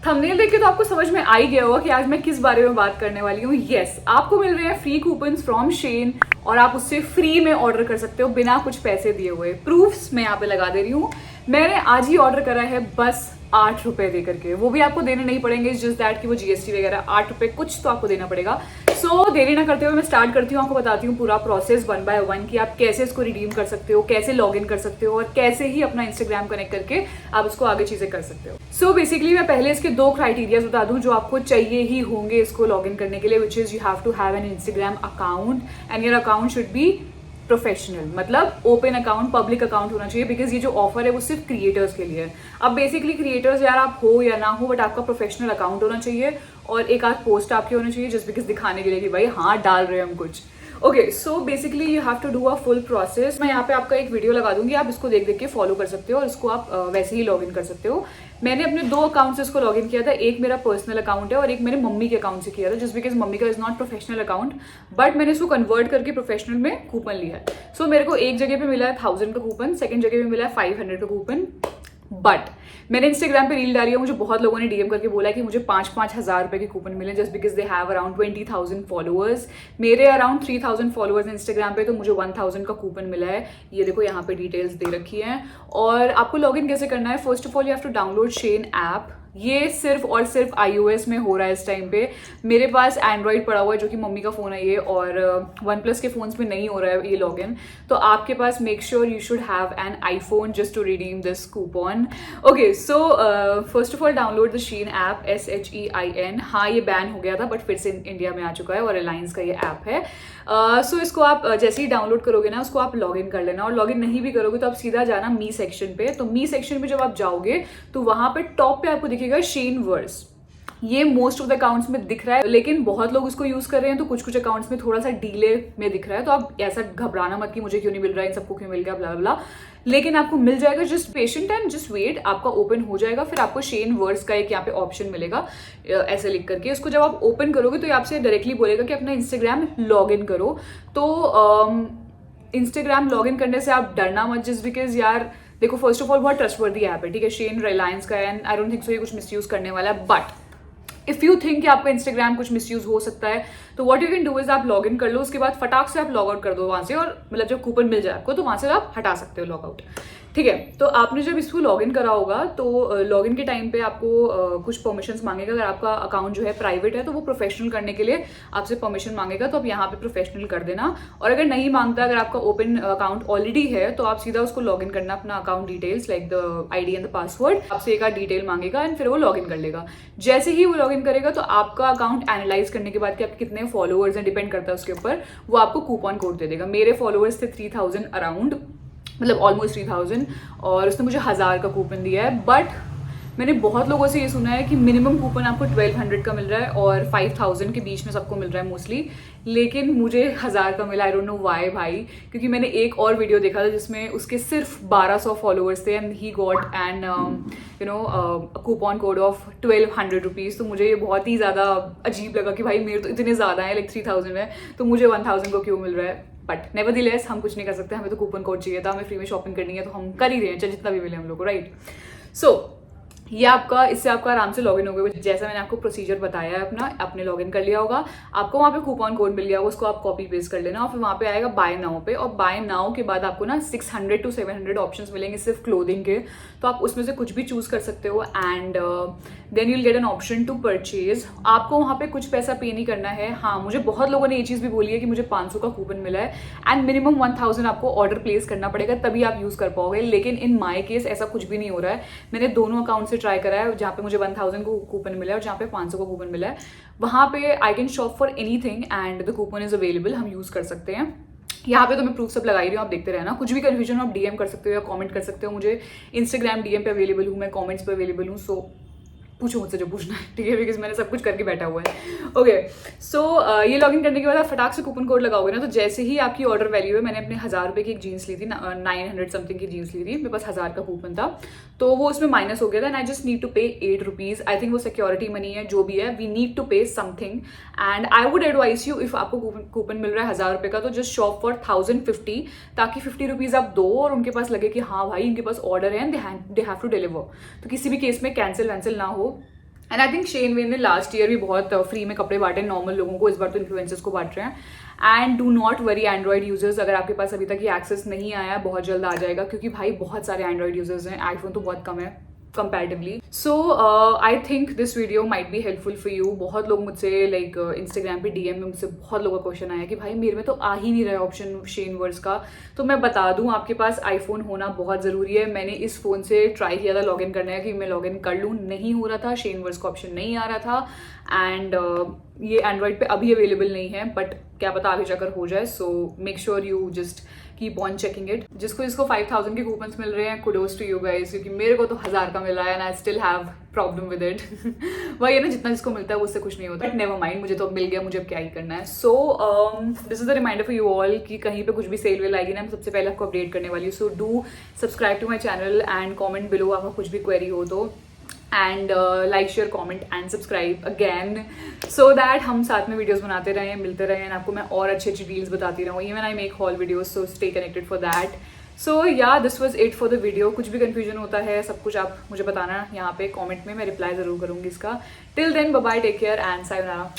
Thumbnail देख के तो आपको समझ में आ ही गया होगा कि आज मैं किस बारे में बात करने वाली हूँ। यस, आपको मिल रहे हैं फ्री कूपन्स फ्रॉम शेन और आप उससे फ्री में ऑर्डर कर सकते हो बिना कुछ पैसे दिए हुए। प्रूफ्स मैं यहाँ पे लगा दे रही हूँ। मैंने आज ही ऑर्डर करा है बस 8 रुपए दे करके, वो भी आपको देने नहीं पड़ेंगे, जस्ट दैट कि वो जीएसटी वगैरह 8 रुपए कुछ तो आपको देना पड़ेगा। सो देरी ना करते हुए मैं स्टार्ट करती हूँ, आपको बताती हूँ पूरा प्रोसेस 1 बाय 1 कि आप कैसे इसको रिडीम कर सकते हो, कैसे लॉग इन कर सकते हो और कैसे ही अपना इंस्टाग्राम कनेक्ट करके आप उसको आगे चीजें कर सकते हो। सो बेसिकली मैं पहले इसके 2 क्राइटेरियाज बता दूं जो आपको चाहिए ही होंगे इसको लॉग इन करने के लिए, which is you have to have an Instagram account and your account should be professional, मतलब ओपन अकाउंट, पब्लिक अकाउंट होना चाहिए, बिकॉज ये जो ऑफर है वो सिर्फ क्रिएटर्स के लिए है। अब बेसिकली क्रिएटर्स यार आप हो या ना हो, बट आपका प्रोफेशनल अकाउंट होना चाहिए और एक आध पोस्ट आपकी होनी चाहिए जस्ट बिकॉज दिखाने के लिए कि भाई हाँ डाल रहे हैं हम कुछ। Okay, so basically you have to do a full process. मैं यहाँ पे आपका एक वीडियो लगा दूंगी, आप इसको देख देख के फॉलो कर सकते हो और इसको आप वैसे ही लॉग इन कर सकते हो। मैंने अपने 2 अकाउंट से इसको लॉग इन किया था, एक मेरा पर्सनल अकाउंट है और एक मेरे मम्मी के अकाउंट से किया था, जस्ट बिकॉज मम्मी का is not professional account, but मैंने इसको कन्वर्ट करके प्रोफेशनल में कूपन लिया है। सो मेरे को एक जगह पे मिला है 1000 का कूपन, सेकंड जगह पे मिला है 500 का कूपन। बट मैंने इंस्टाग्राम पे रील डाली है, मुझे बहुत लोगों ने डीएम करके बोला है कि मुझे 5-5 हज़ार रुपए के कूपन मिले just because they have around 20,000 followers. मेरे अराउंड 3,000 फॉलोअर्स इंस्टाग्राम पे, तो मुझे 1,000 का कूपन मिला है। ये देखो यहाँ पे डिटेल्स दे रखी हैं। और आपको लॉग इन कैसे करना है, first of all you have to download Shein app. ये सिर्फ और सिर्फ iOS में हो रहा है इस टाइम पे। मेरे पास एंड्रॉइड पड़ा हुआ है जो कि मम्मी का फोन है ये, और OnePlus के फोन्स में नहीं हो रहा है ये लॉगिन। तो आपके पास make sure you should have an iPhone just to redeem this coupon. Okay, so first of all download the Shein app, SHEIN। हाँ ये बैन हो गया था बट फिर से इंडिया में आ चुका है और रिलायंस का ये ऐप है। सो इसको आप जैसे ही डाउनलोड करोगे ना, उसको आप लॉग इन कर लेना। और लॉग इन नहीं भी करोगे तो आप सीधा जाना मी सेक्शन पे। तो मी सेक्शन पे जब आप जाओगे तो वहां पे टॉप पे आपको दिखेगा शेन वर्स। ये मोस्ट ऑफ द अकाउंट्स में दिख रहा है, लेकिन बहुत लोग इसको यूज कर रहे हैं तो कुछ कुछ अकाउंट्स में थोड़ा सा डीले में दिख रहा है। तो आप ऐसा घबराना मत कि मुझे क्यों नहीं मिल रहा है, इन सबको क्यों मिल गया, ब्ला ब्ला। लेकिन आपको मिल जाएगा, just patient and just wait. आपका ओपन हो जाएगा, फिर आपको शेन वर्ड्स का एक यहाँ पे ऑप्शन मिलेगा ऐसे लिख करके। उसको जब आप ओपन करोगे तो ये आपसे डायरेक्टली बोलेगा कि अपना इंस्टाग्राम लॉग इन करो। तो इंस्टाग्राम लॉग इन करने से आप डरना मत, जस्ट बिकॉज यार देखो फर्स्ट ऑफ ऑल बहुत ट्रस्टवर्दी ऐप है, ठीक है, शेन रिलायंस का है and I don't think so ये कुछ मिसयूज करने वाला है। बट इफ यू थिंक कि आपका इंस्टाग्राम कुछ मिसयूज हो सकता है तो what you can do is आप लॉग इन कर लो, उसके बाद फटाक से आप लॉग आउट कर दो वहां से, और मतलब जब कूपन मिल जाए आपको तो वहां से आप हटा सकते हो लॉग आउट, ठीक है। तो आपने जब इसको लॉग इन करा होगा तो लॉग इन के टाइम पे आपको कुछ परमिशंस मांगेगा। अगर आपका अकाउंट जो है प्राइवेट है तो वो प्रोफेशनल करने के लिए आपसे परमिशन मांगेगा, तो आप यहाँ पे प्रोफेशनल कर देना। और अगर नहीं मांगता, अगर आपका ओपन अकाउंट ऑलरेडी है तो आप सीधा उसको लॉग इन करना, अपना account details like the ID and the password, आपसे एक डिटेल मांगेगा एंड फिर वो लॉग इन कर लेगा। जैसे ही वो लॉग इन करेगा तो आपका अकाउंट एनालाइज करने के बाद कि आपके कितने फॉलोअर्स हैं, डिपेंड करता है उसके ऊपर, वो आपको कूपन कोड दे देगा। मेरे फॉलोअर्स थे 3,000 अराउंड, मतलब ऑलमोस्ट 3,000, और उसने मुझे 1000 का कूपन दिया है। बट मैंने बहुत लोगों से ये सुना है कि मिनिमम कूपन आपको 1200 का मिल रहा है और 5000 के बीच में सबको मिल रहा है मोस्टली, लेकिन मुझे 1000 का मिला। आई डोंट नो व्हाई भाई, क्योंकि मैंने एक और वीडियो देखा था जिसमें उसके सिर्फ 1200 फॉलोअर्स थे and he got and you know coupon code of 1200 rupees. तो मुझे ये बहुत ही ज़्यादा अजीब लगा कि भाई मेरे तो इतने ज़्यादा है, लाइक 3000 है, तो मुझे 1000 को क्यों मिल रहा है। बट नेवरदीलेस हम कुछ नहीं कर सकते, हमें तो कूपन कोड चाहिए था, हमें फ्री में शॉपिंग करनी है तो हम कर ही रहे हैं, चाहे जितना भी मिले हम लोग को, राइट। सो ये आपका, इससे आपका आराम से लॉगिन हो गया। जैसा मैंने आपको प्रोसीजर बताया है अपना, आपने लॉगिन कर लिया होगा, आपको वहाँ पे कूपन कोड मिल गया होगा, उसको आप कॉपी पेस्ट कर लेना और फिर वहाँ पे आएगा बाय नाउ पे। और बाय नाउ के बाद आपको ना 600 to 700 ऑप्शंस मिलेंगे सिर्फ क्लोथिंग के, तो आप उसमें से कुछ भी चूज कर सकते हो and then you'll get an option to purchase. आपको वहाँ पे कुछ पैसा पे नहीं करना है। हाँ, मुझे बहुत लोगों ने ये चीज़ भी बोली है कि मुझे 500 का कूपन मिला है एंड मिनिमम 1000 आपको ऑर्डर प्लेस करना पड़ेगा तभी आप यूज़ कर पाओगे, लेकिन इन माई केस ऐसा कुछ भी नहीं हो रहा है। मैंने दोनों अकाउंट से ट्राई करा है, जहाँ पे मुझे 1000 को कूपन मिला है और जहाँ पे 500 का कूपन मिला है, वहाँ पे I can shop for anything and the coupon is available, हम यूज़ कर सकते हैं। यहाँ पे तो मैं प्रूफ सब लगाई रही हूँ, आप देखते रहना। कुछ भी कंफ्यूजन हो आप डीएम कर सकते हो या कमेंट कर सकते हो मुझे। इंस्टाग्राम डीएम पे अवेलेबल हूँ मैं, कमेंट्स पे अवेलेबल हूँ, सो पूछो मुझसे जो पूछना है, ठीक है, बिकॉज मैंने सब कुछ करके बैठा हुआ है। ओके, सो ये लॉगिन करने के बाद आप फटाक से कूपन कोड लगाओगे ना, तो जैसे ही आपकी ऑर्डर वैल्यू है, मैंने अपने 1000 रुपये की एक जीन्स ली थी, 900 समथिंग की जीन्स ली थी, मेरे पास 1000 का कूपन था, तो वो उसमें माइनस हो गया था and I just need to pay 8 rupees. I think वो सिक्योरिटी मनी है, जो भी है, we need to pay something and I would advise you, if आपको कूपन मिल रहा है 1000 रुपये का, तो जस्ट शॉप फॉर 1050, ताकि 50 रुपीज़ आप दो और उनके पास लगे कि हाँ भाई इनके पास ऑर्डर है and they have to deliver, तो किसी भी केस में कैंसिल वैंसिल ना हो। एंड आई थिंक शेन वेन ने लास्ट ईयर भी बहुत फ्री में कपड़े बांटे नॉर्मल लोगों को, इस बार तो इन्फ्लुएंसर्स को बांट रहे हैं। And do not worry Android users, अगर आपके पास अभी तक ये एक्सेस नहीं आया है बहुत जल्द आ जाएगा, क्योंकि भाई बहुत सारे एंड्रॉइड यूजर्स हैं, आईफोन तो बहुत कम है comparatively. So I think this video might be helpful for you. बहुत लोग मुझसे लाइक इंस्टाग्राम पे डीएम में मुझसे बहुत लोगों का क्वेश्चन आया कि भाई मेरे में तो आ ही नहीं रहा ऑप्शन शेन वर्स का। तो मैं बता दूं, आपके पास आईफोन होना बहुत ज़रूरी है। मैंने इस फ़ोन से ट्राई किया था लॉगिन करने का कि मैं लॉगिन कर लूँ, नहीं हो रहा था, शेन वर्स का ऑप्शन नहीं आ रहा था। एंड ये एंड्रॉइड पे अभी अवेलेबल नहीं है, बट क्या पता आगे जाकर हो जाए। So make sure you just keep on checking it. जिसको 5000 के कूपन्स मिल रहे हैं, कुडोज टू यू गाइस, क्योंकि मेरे को तो 1000 का मिल रहा है and I still have problem with it. वही है ना, जितना जिसको मिलता है उससे कुछ नहीं होता, बट नेवर माइंड, मुझे तो अब मिल गया, मुझे अब क्या ही करना है। So this is the reminder for you all कि कहीं पे कुछ भी सेल वेल आएगी ना, मैं सबसे पहले आपको अपडेट करने वाली हूँ। So do subscribe to my channel and comment below आपका कुछ भी क्वेरी हो तो, and like share comment and subscribe again, so that हम साथ में वीडियोस बनाते रहें, मिलते रहें, एंड आपको मैं और अच्छी अच्छी डील्स बताती रहूँ। Even I make haul videos, so stay connected for that. So yeah this was it for the video. कुछ भी कन्फ्यूजन होता है, सब कुछ आप मुझे बताना यहाँ पे कॉमेंट में, मैं रिप्लाई ज़रूर करूँगी इसका। Till then bye bye, take care and sayonara.